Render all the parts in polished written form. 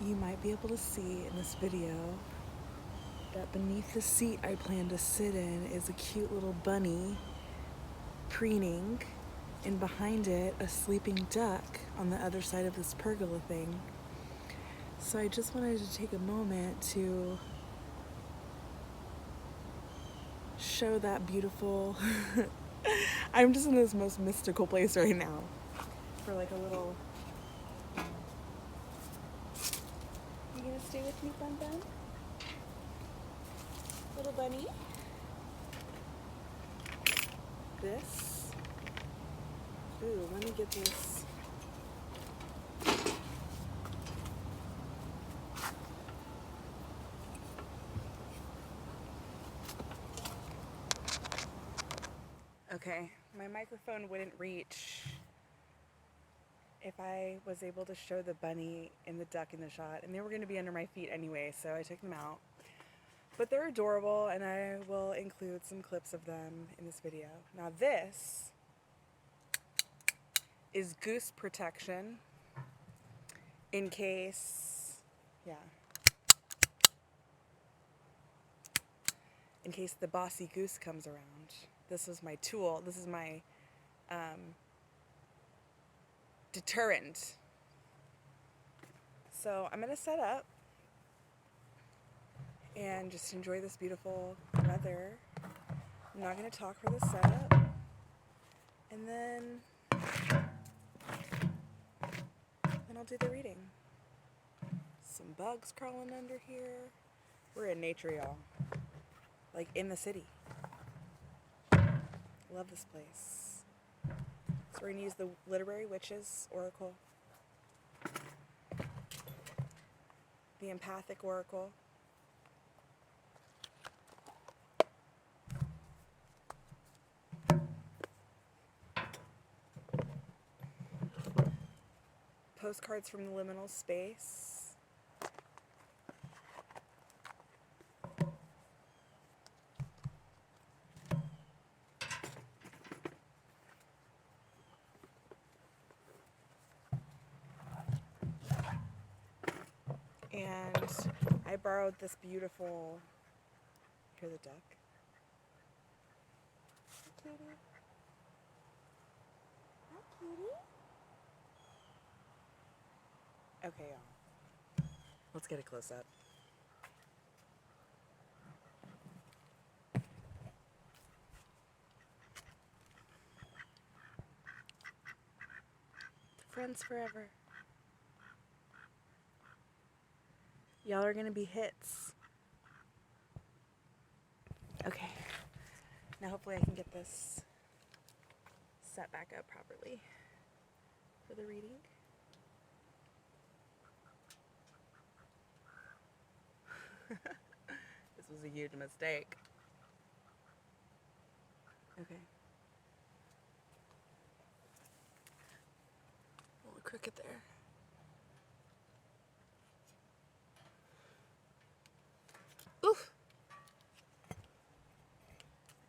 You might be able to see in this video that beneath the seat I plan to sit in is a cute little bunny preening, and behind it a sleeping duck on the other side of this pergola thing. So I just wanted to take a moment to show that beautiful I'm just in this most mystical place right now for like a little. You gonna stay with me, Bun Bun? Little bunny? This. Ooh, let me get this. Okay, my microphone wouldn't reach if I was able to show the bunny and the duck in the shot, and they were going to be under my feet anyway, so I took them out. But they're adorable, and I will include some clips of them in this video. Now this is goose protection in case, in case the bossy goose comes around. This is my tool. This is my deterrent. So I'm gonna set up and just enjoy this beautiful weather. I'm not gonna talk for the setup, and then I'll do the reading. Some bugs crawling under here. We're in nature, y'all. Like in the city. Love this place. So we're gonna use the Literary Witches Oracle, the Empathic Oracle, postcards from the liminal space, and I borrowed this beautiful, hear the duck? Hi, kitty. Hi, kitty. Okay, y'all. Let's get a close-up. Friends forever. Y'all are gonna be hits. Okay. Now hopefully I can get this set back up properly for the reading. This was a huge mistake. Okay. A little crooked there. Oof! I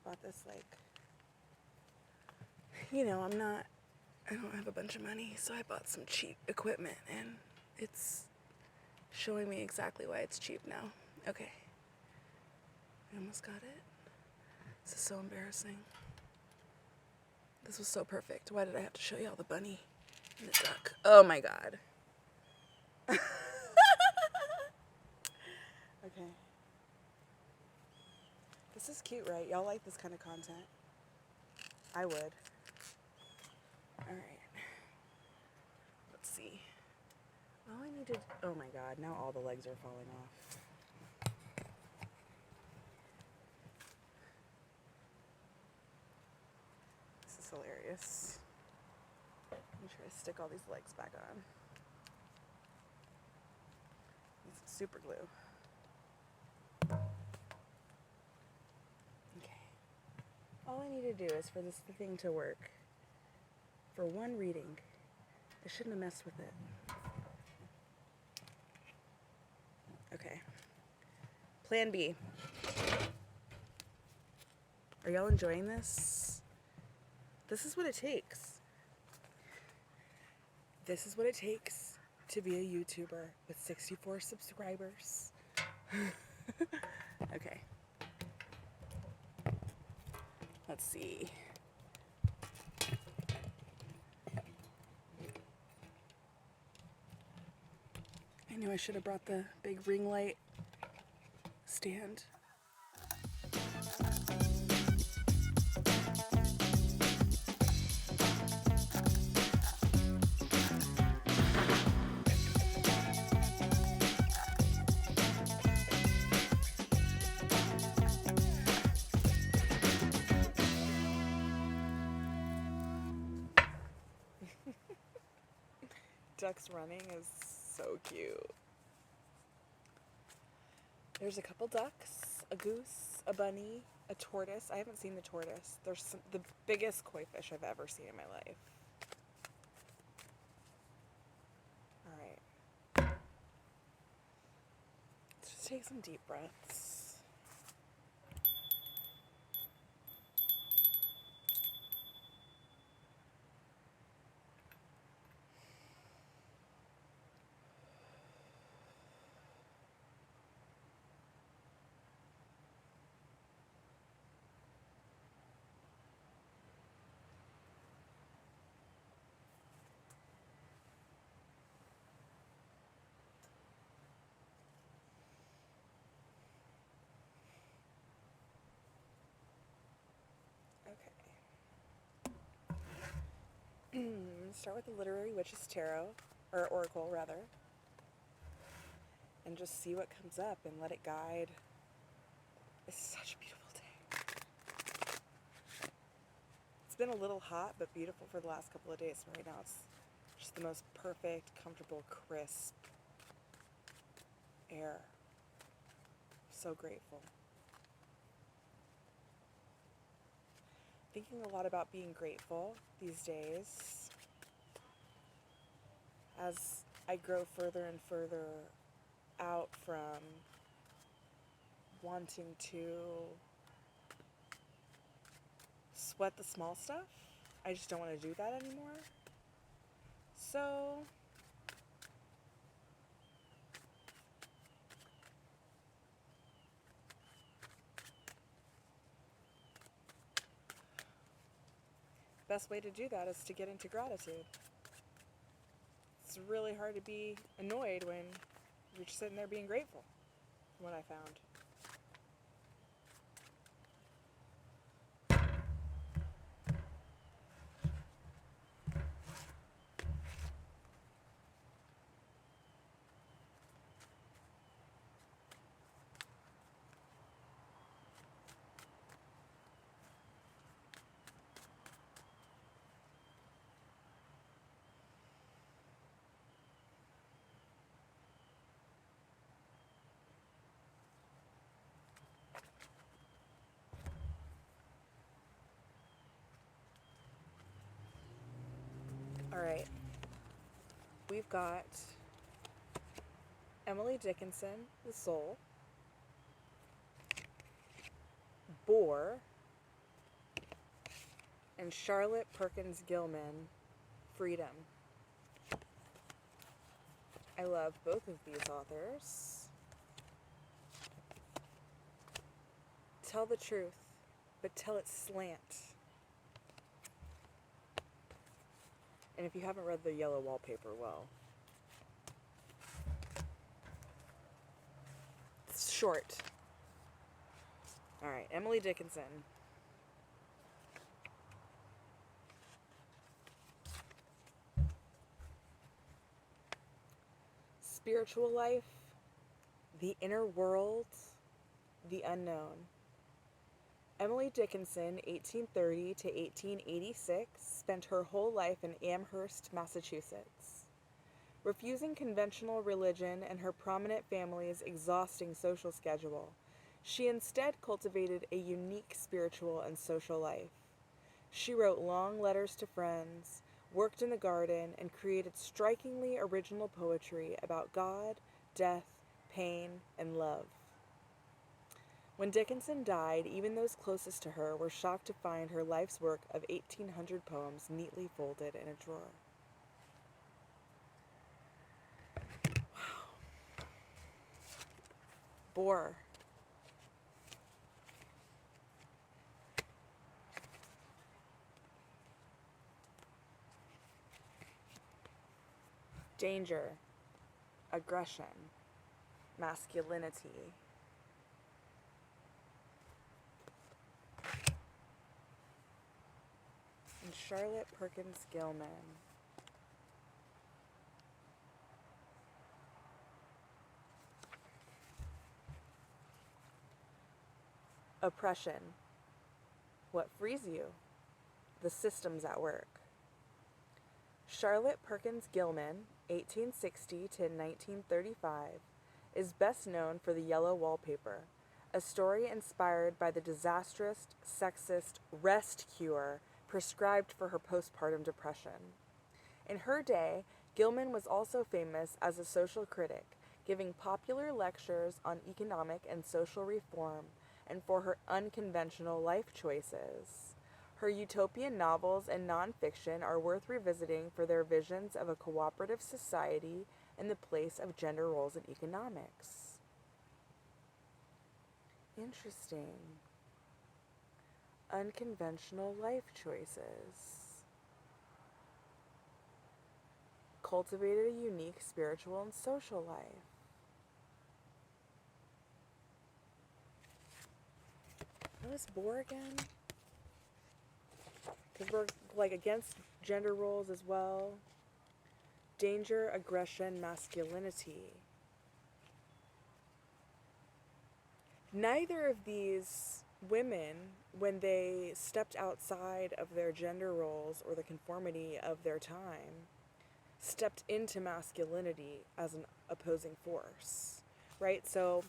bought this, like, you know, I don't have a bunch of money, so I bought some cheap equipment, and it's showing me exactly why it's cheap now. Okay. I almost got it. This is so embarrassing. This was so perfect. Why did I have to show you all the bunny and the duck? Oh my god. Okay. This is cute, right? Y'all like this kind of content? I would. Alright. Let's see. All I need to... Oh my god, now all the legs are falling off. This is hilarious. Let me try to stick all these legs back on. Need some super glue. Okay. All I need to do is for this thing to work. For one reading. I shouldn't have messed with it. Okay. Plan B. Are y'all enjoying this? This is what it takes. This is what it takes to be a YouTuber with 64 subscribers. Okay. Let's see. I knew I should have brought the big ring light stand. Ducks running is so cute. There's a couple ducks, a goose, a bunny, a tortoise. I haven't seen the tortoise. There's the biggest koi fish I've ever seen in my life. All right. Let's just take some deep breaths. Start with the Literary Witch's Tarot, or Oracle rather, and just see what comes up and let it guide. It's such a beautiful day. It's been a little hot but beautiful for the last couple of days. Right now it's just the most perfect, comfortable, crisp air. So grateful. Thinking a lot about being grateful these days as I grow further and further out from wanting to sweat the small stuff. I just don't want to do that anymore. So best way to do that is to get into gratitude. It's really hard to be annoyed when you're just sitting there being grateful, from what I found. All right, we've got Emily Dickinson, The Soul, Boar, and Charlotte Perkins Gilman, Freedom. I love both of these authors. Tell the truth, but tell it slant. And if you haven't read The Yellow Wallpaper, well, it's short. All right, Emily Dickinson. Spiritual life, the inner world, the unknown. Emily Dickinson, 1830 to 1886, spent her whole life in Amherst, Massachusetts. Refusing conventional religion and her prominent family's exhausting social schedule, she instead cultivated a unique spiritual and social life. She wrote long letters to friends, worked in the garden, and created strikingly original poetry about God, death, pain, and love. When Dickinson died, even those closest to her were shocked to find her life's work of 1,800 poems neatly folded in a drawer. Bore. Danger, aggression, masculinity. And Charlotte Perkins Gilman. Oppression. What frees you? The systems at work. Charlotte Perkins Gilman, 1860 to 1935, is best known for The Yellow Wallpaper, a story inspired by the disastrous, sexist rest cure prescribed for her postpartum depression. In her day, Gilman was also famous as a social critic, giving popular lectures on economic and social reform and for her unconventional life choices. Her utopian novels and nonfiction are worth revisiting for their visions of a cooperative society and the place of gender roles in economics. Interesting. Unconventional life choices. Cultivated a unique spiritual and social life. What was Bohr again? Because we're like against gender roles as well. Danger, aggression, masculinity. Neither of these women, when they stepped outside of their gender roles or the conformity of their time, stepped into masculinity as an opposing force, right? So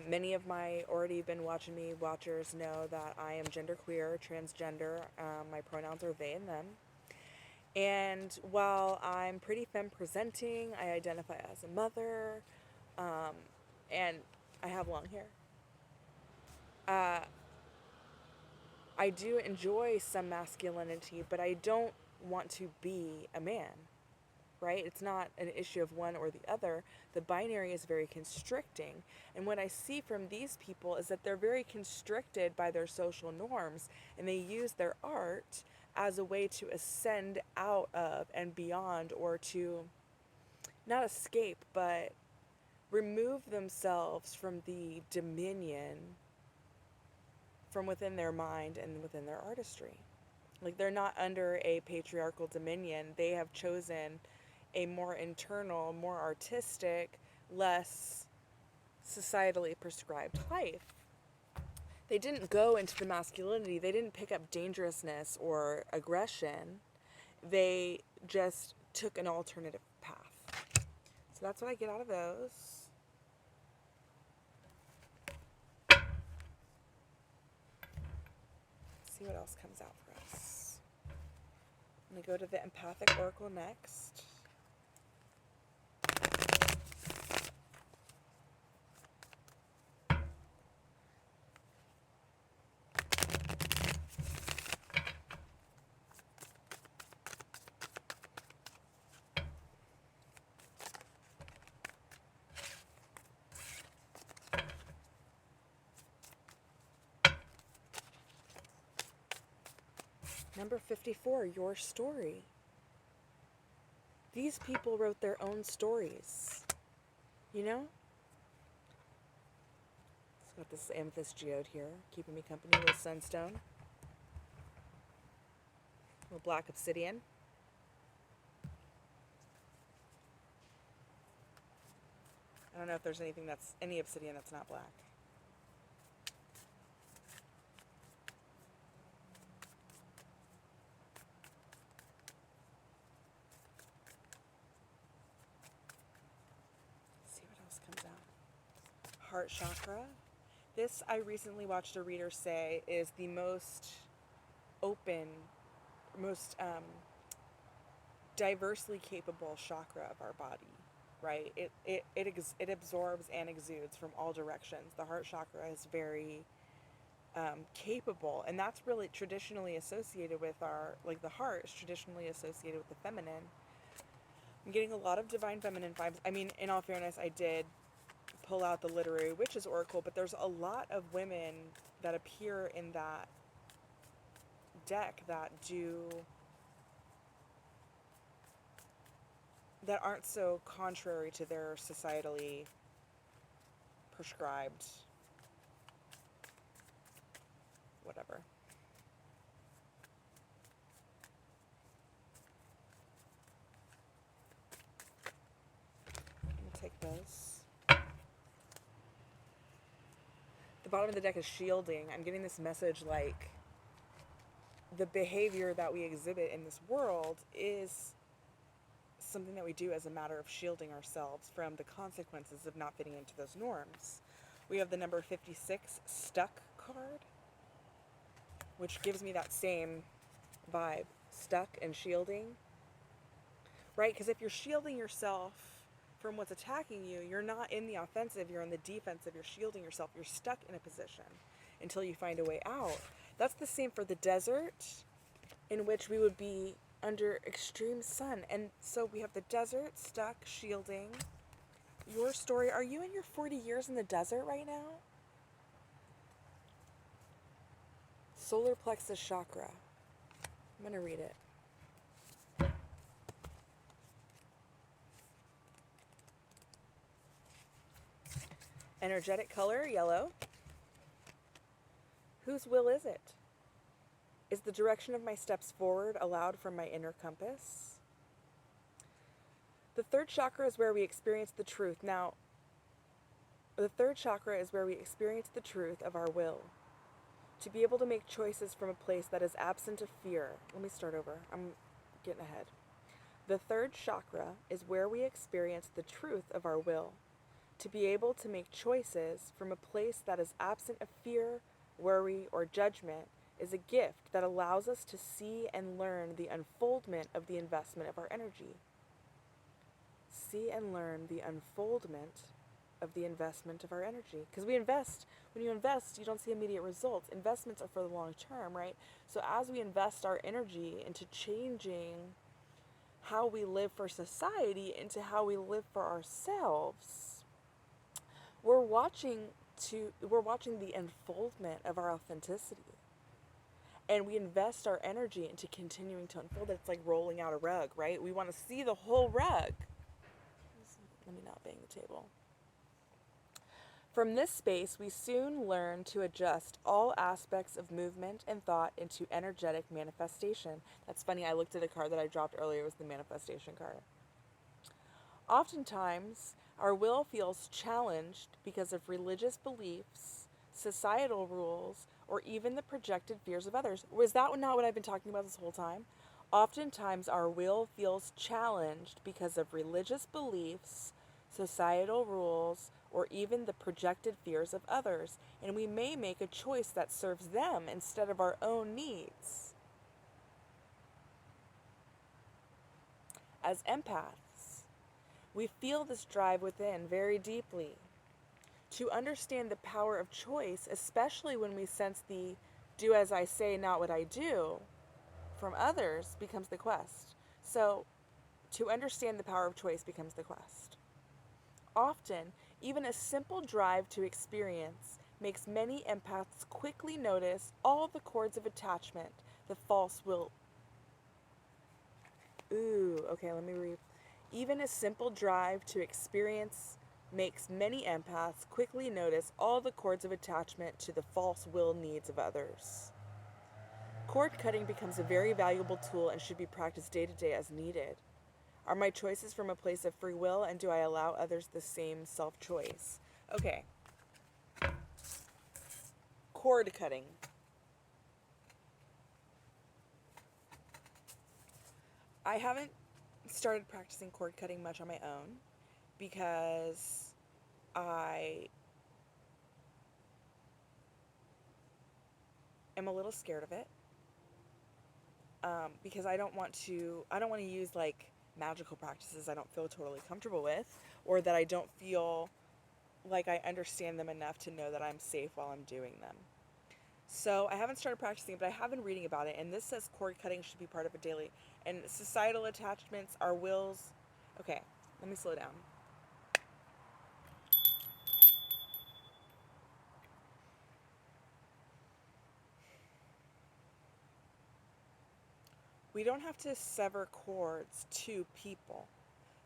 many of my already been watching me watchers know that I am genderqueer, transgender. My pronouns are they and them. And while I'm pretty femme presenting, I identify as a mother, and I have long hair. I do enjoy some masculinity, but I don't want to be a man, right? It's not an issue of one or the other. The binary is very constricting. And what I see from these people is that they're very constricted by their social norms, and they use their art as a way to ascend out of and beyond, or to not escape, but remove themselves from the dominion from within their mind and within their artistry. Like, they're not under a patriarchal dominion. They have chosen a more internal, more artistic, less societally prescribed life. They didn't go into the masculinity. They didn't pick up dangerousness or aggression. They just took an alternative path. So that's what I get out of those. See what else comes out for us. I'm going to go to the Empathic Oracle next. Number 54, your story. These people wrote their own stories. You know? It's got this amethyst geode here, keeping me company with sunstone. A little black obsidian. I don't know if there's any obsidian that's not black. Heart chakra. This, I recently watched a reader say, is the most open, most diversely capable chakra of our body, right? It absorbs and exudes from all directions. The heart chakra is very capable, and that's really traditionally associated with the heart is traditionally associated with the feminine. I'm getting a lot of divine feminine vibes. I mean, in all fairness, I did pull out the Literary Witches Oracle, but there's a lot of women that appear in that deck that aren't so contrary to their societally prescribed whatever. I'll take those. The bottom of the deck is shielding. I'm getting this message like the behavior that we exhibit in this world is something that we do as a matter of shielding ourselves from the consequences of not fitting into those norms. We have the number 56 stuck card, which gives me that same vibe, stuck and shielding, right? Because if you're shielding yourself from what's attacking you, you're not in the offensive, you're in the defensive, you're shielding yourself, you're stuck in a position until you find a way out. That's the same for the desert, in which we would be under extreme sun. And so we have the desert, stuck, shielding. Your story, are you in your 40 years in the desert right now? Solar plexus chakra. I'm going to read it. Energetic color, yellow. Whose will is it? Is the direction of my steps forward allowed from my inner compass? The third chakra is where we experience the truth. Now, the third chakra is where we experience the truth of our will. To be able to make choices from a place that is absent of fear. Let me start over. I'm getting ahead. The third chakra is where we experience the truth of our will. To be able to make choices from a place that is absent of fear, worry, or judgment is a gift that allows us to see and learn the unfoldment of the investment of our energy. See and learn the unfoldment of the investment of our energy. Because when you invest, you don't see immediate results. Investments are for the long term, right? So as we invest our energy into changing how we live for society, into how we live for ourselves, we're watching the unfoldment of our authenticity. And we invest our energy into continuing to unfold it. It's like rolling out a rug, right? We want to see the whole rug. Let me not bang the table. From this space, we soon learn to adjust all aspects of movement and thought into energetic manifestation. That's funny, I looked at a card that I dropped earlier. It was the manifestation card. Oftentimes, our will feels challenged because of religious beliefs, societal rules, or even the projected fears of others. Was that not what I've been talking about this whole time? Oftentimes, our will feels challenged because of religious beliefs, societal rules, or even the projected fears of others, and we may make a choice that serves them instead of our own needs. As empaths, we feel this drive within very deeply. To understand the power of choice, especially when we sense the do as I say, not what I do from others, becomes the quest. So, to understand the power of choice becomes the quest. Often, even a simple drive to experience makes many empaths quickly notice all the cords of attachment the false will. Let me read. Even a simple drive to experience makes many empaths quickly notice all the cords of attachment to the false will needs of others. Cord cutting becomes a very valuable tool and should be practiced day to day as needed. Are my choices from a place of free will, and do I allow others the same self-choice? Okay. Cord cutting. I haven't started practicing cord cutting much on my own because I am a little scared of it. Because I don't want to use like magical practices I don't feel totally comfortable with, or that I don't feel like I understand them enough to know that I'm safe while I'm doing them. So I haven't started practicing, but I have been reading about it, and this says cord cutting should be part of a daily, and societal attachments, our wills. Okay, let me slow down. we don't have to sever cords to people.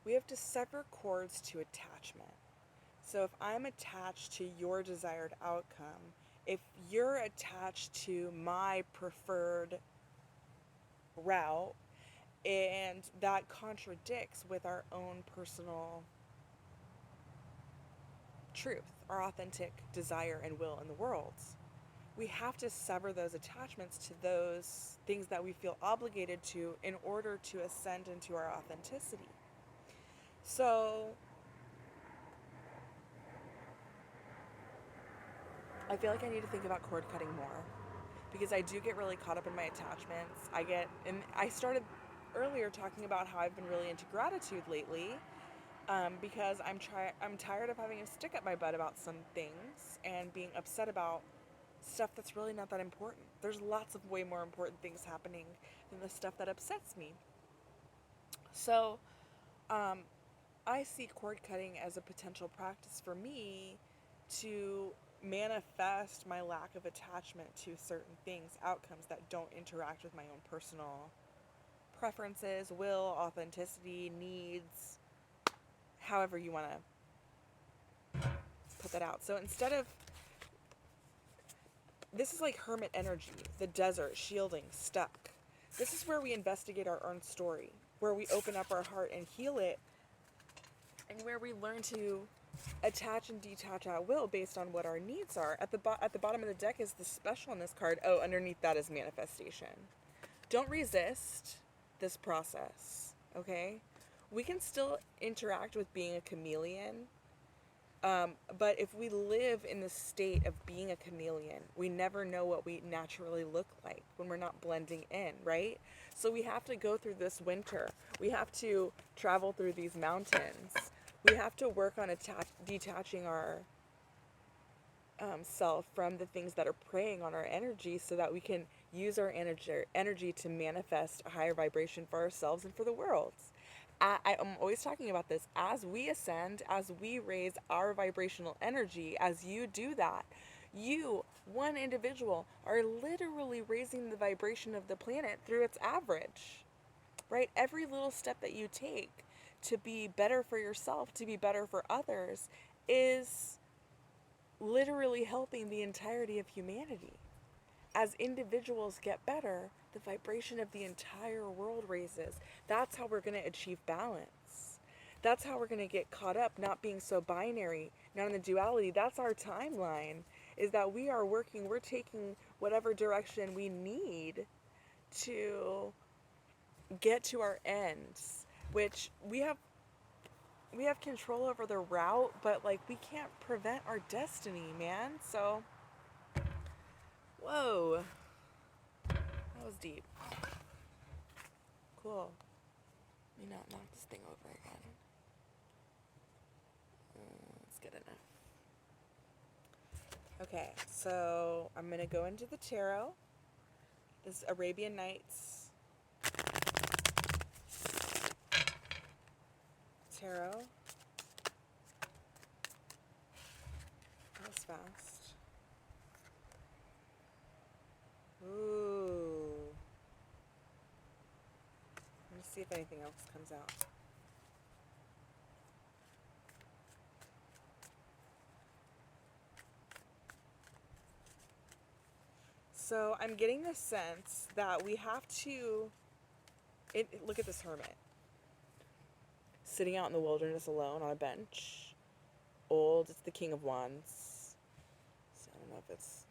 We have to sever cords to attachment. So if I'm attached to your desired outcome, if you're attached to my preferred route, and that contradicts with our own personal truth, our authentic desire and will in the world, we have to sever those attachments to those things that we feel obligated to in order to ascend into our authenticity. So I feel like I need to think about cord cutting more, because I do get really caught up in my attachments. And I started earlier talking about how I've been really into gratitude lately, because I'm tired of having a stick up my butt about some things and being upset about stuff that's really not that important. There's lots of way more important things happening than the stuff that upsets me. So, I see cord cutting as a potential practice for me to manifest my lack of attachment to certain things, outcomes that don't interact with my own personal preferences, will, authenticity, needs, however you want to put that out. So instead of, this is like hermit energy, the desert, shielding, stuck. This is where we investigate our own story, where we open up our heart and heal it, and where we learn to attach and detach at will based on what our needs are. At the bottom of the deck is the specialness card. Oh, underneath that is manifestation. Don't resist this process, okay? We can still interact with being a chameleon, but if we live in the state of being a chameleon, we never know what we naturally look like when we're not blending in, right? So we have to go through this winter. We have to travel through these mountains. We have to work on detaching our self from the things that are preying on our energy, so that we can use our energy to manifest a higher vibration for ourselves and for the world. I'm always talking about this. As we ascend, as we raise our vibrational energy, as you do that, you, one individual, are literally raising the vibration of the planet through its average, right? Every little step that you take to be better for yourself, to be better for others, is literally helping the entirety of humanity. As individuals get better, the vibration of the entire world raises. That's how we're going to achieve balance. That's how we're going to get caught up, not being so binary, not in the duality. That's our timeline, is that we are working, we're taking whatever direction we need to get to our ends, which we have control over the route, but like we can't prevent our destiny, man. So, whoa, that was deep. Cool. Let me not knock this thing over again. That's good enough. Okay, so I'm gonna go into the tarot. This is Arabian Nights tarot. That was fast. Ooh. Let me see if anything else comes out. So I'm getting the sense that we have to look at this hermit sitting out in the wilderness alone on a bench. Old, it's the King of Wands. So I don't know if it's...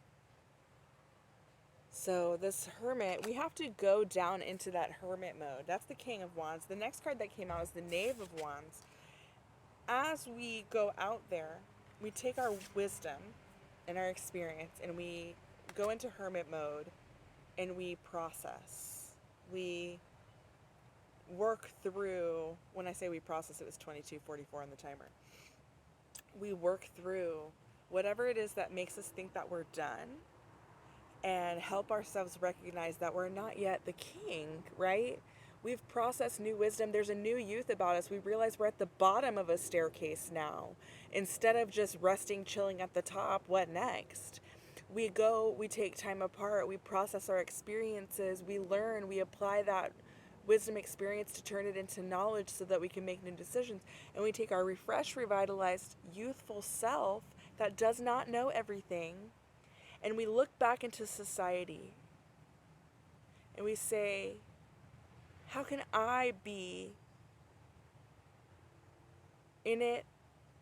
So this hermit, we have to go down into that hermit mode. That's the King of Wands. The next card that came out is the Knave of Wands. As we go out there, we take our wisdom and our experience and we go into hermit mode and we process. We work through, when I say we process, it was 22:44 on the timer. We work through whatever it is that makes us think that we're done and help ourselves recognize that we're not yet the king, right? We've processed new wisdom. There's a new youth about us. We realize we're at the bottom of a staircase now. Instead of just resting, chilling at the top, what next? We take time apart, we process our experiences, we learn, we apply that wisdom experience to turn it into knowledge so that we can make new decisions. And we take our refreshed, revitalized, youthful self that does not know everything, and we look back into society and we say, how can I be in it,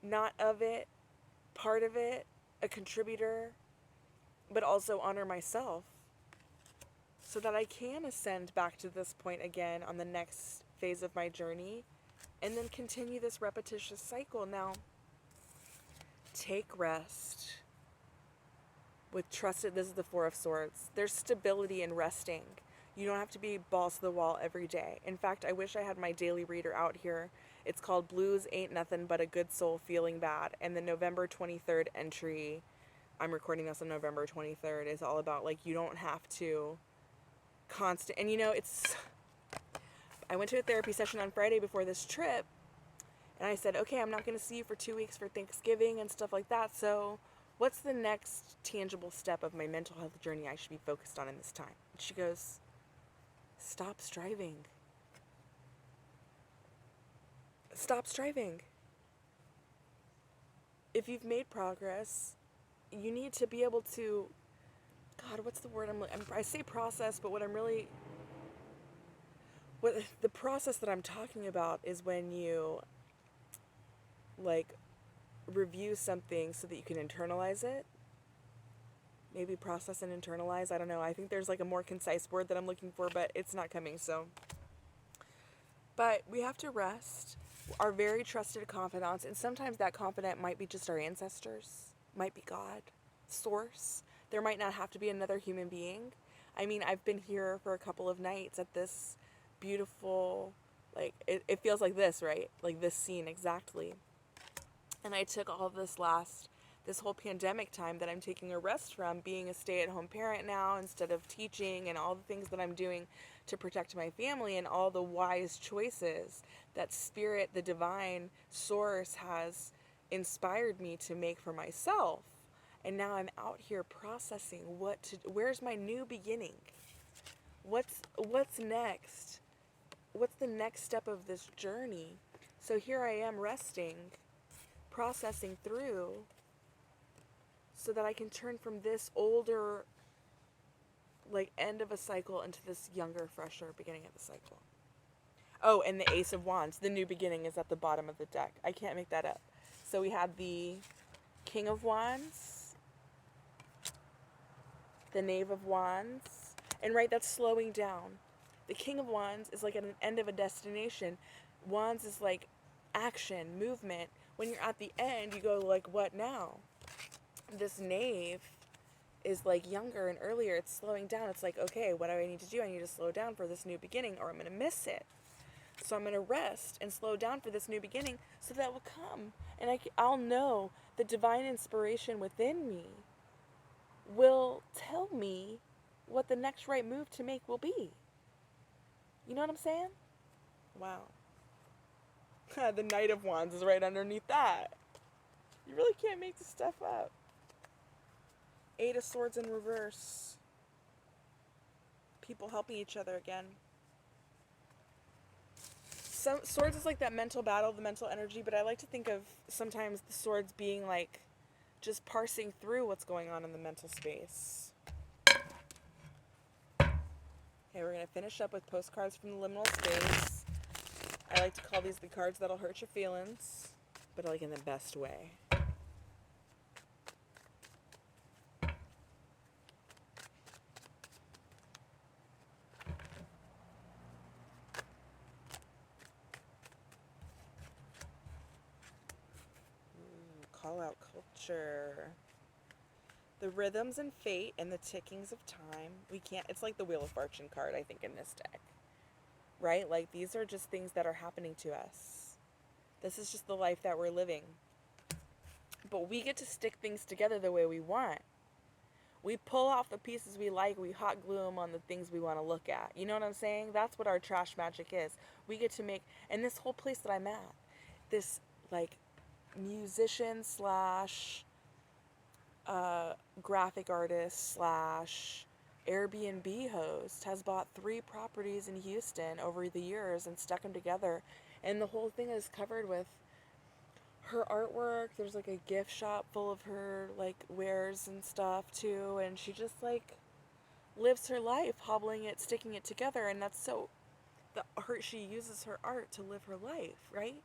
not of it, part of it, a contributor, but also honor myself so that I can ascend back to this point again on the next phase of my journey and then continue this repetitious cycle. Now, take rest with trusted. This is the Four of Swords. There's stability in resting. You don't have to be balls to the wall every day. In fact, I wish I had my daily reader out here. It's called Blues Ain't Nothing But a Good Soul Feeling Bad. And the November 23rd entry, I'm recording this on November 23rd, is all about, like, you don't have to constant. And, you know, I went to a therapy session on Friday before this trip, and I said, okay, I'm not going to see you for 2 weeks for Thanksgiving and stuff like that. So what's the next tangible step of my mental health journey I should be focused on in this time? And she goes, stop striving. Stop striving. If you've made progress, you need to be able to, God, what's the word I say process, but what the process that I'm talking about is when you, like, review something so that you can internalize it. Maybe process and internalize. I don't know. I think there's, like, a more concise word that I'm looking for, but it's not coming. But we have to rest. Our very trusted confidants, and sometimes that confidant might be just our ancestors, might be God, source. There might not have to be another human being. I mean, I've been here for a couple of nights at this beautiful, like, it feels like this, right? Like this scene exactly. And I took all of this whole pandemic time that I'm taking a rest from, being a stay-at-home parent now instead of teaching, and all the things that I'm doing to protect my family, and all the wise choices that Spirit, the divine source, has inspired me to make for myself. And now I'm out here processing where's my new beginning? What's next? What's the next step of this journey? So here I am resting, processing through, so that I can turn from this older, like, end of a cycle into this younger, fresher beginning of the cycle. Oh, and the Ace of Wands, the new beginning, is at the bottom of the deck. I can't make that up. So we have the King of Wands, the Knave of Wands, and right, that's slowing down. The King of Wands is like at an end of a destination. Wands is like action, movement. When you're at the end, you go like, what now? This Knave is like younger and earlier. It's slowing down. It's like, okay, what do I need to do? I need to slow down for this new beginning, or I'm going to miss it. So I'm going to rest and slow down for this new beginning so that will come. And I'll know the divine inspiration within me will tell me what the next right move to make will be. You know what I'm saying? Wow. The Knight of Wands is right underneath that. You really can't make this stuff up. Eight of Swords in reverse. People helping each other again. Some swords is like that mental battle, the mental energy, but I like to think of sometimes the swords being like just parsing through what's going on in the mental space. Okay, we're going to finish up with postcards from the liminal space. I like to call these the cards that'll hurt your feelings, but like in the best way. Call out culture. The rhythms and fate and the tickings of time. It's like the Wheel of Fortune card, I think, in this deck. Right? Like, these are just things that are happening to us. This is just the life that we're living. But we get to stick things together the way we want. We pull off the pieces we like, we hot glue them on the things we want to look at. You know what I'm saying? That's what our trash magic is. We get to make, and this whole place that I'm at, this, like, musician slash graphic artist slash Airbnb host has bought 3 properties in Houston over the years and stuck them together. And the whole thing is covered with her artwork. There's like a gift shop full of her like wares and stuff too. And she just like lives her life hobbling it, sticking it together. And that's so, she uses her art to live her life, right?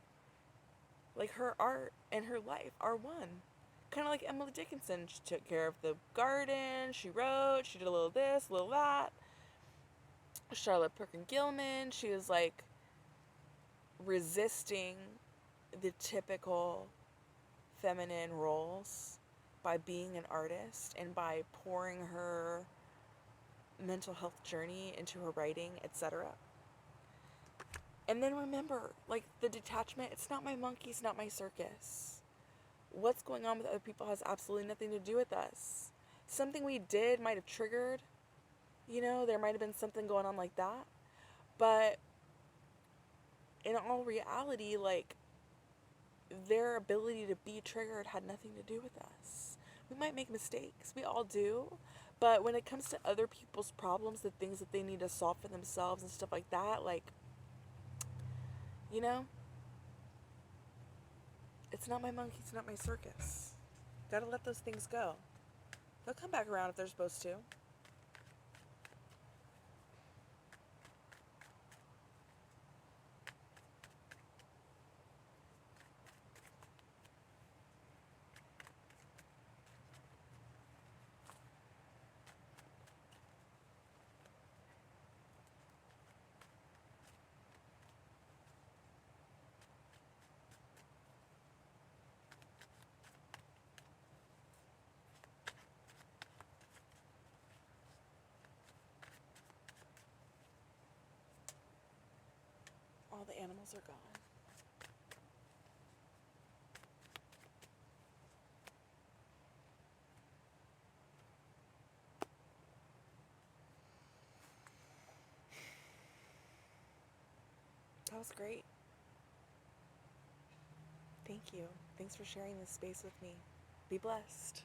Like her art and her life are one. Kind of like Emily Dickinson. She took care of the garden, she wrote, she did a little this, a little that. Charlotte Perkin Gilman, she was like resisting the typical feminine roles by being an artist and by pouring her mental health journey into her writing, etc. And then remember, like the detachment, it's not my monkey, it's not my circus. What's going on with other people has absolutely nothing to do with us. Something we did might have triggered, there might have been something going on like that. But in all reality, like, their ability to be triggered had nothing to do with us. We might make mistakes, we all do. But when it comes to other people's problems, the things that they need to solve for themselves and stuff like that, like, it's not my monkey, it's not my circus. Gotta let those things go. They'll come back around if they're supposed to. All the animals are gone. That was great. Thank you. Thanks for sharing this space with me. Be blessed.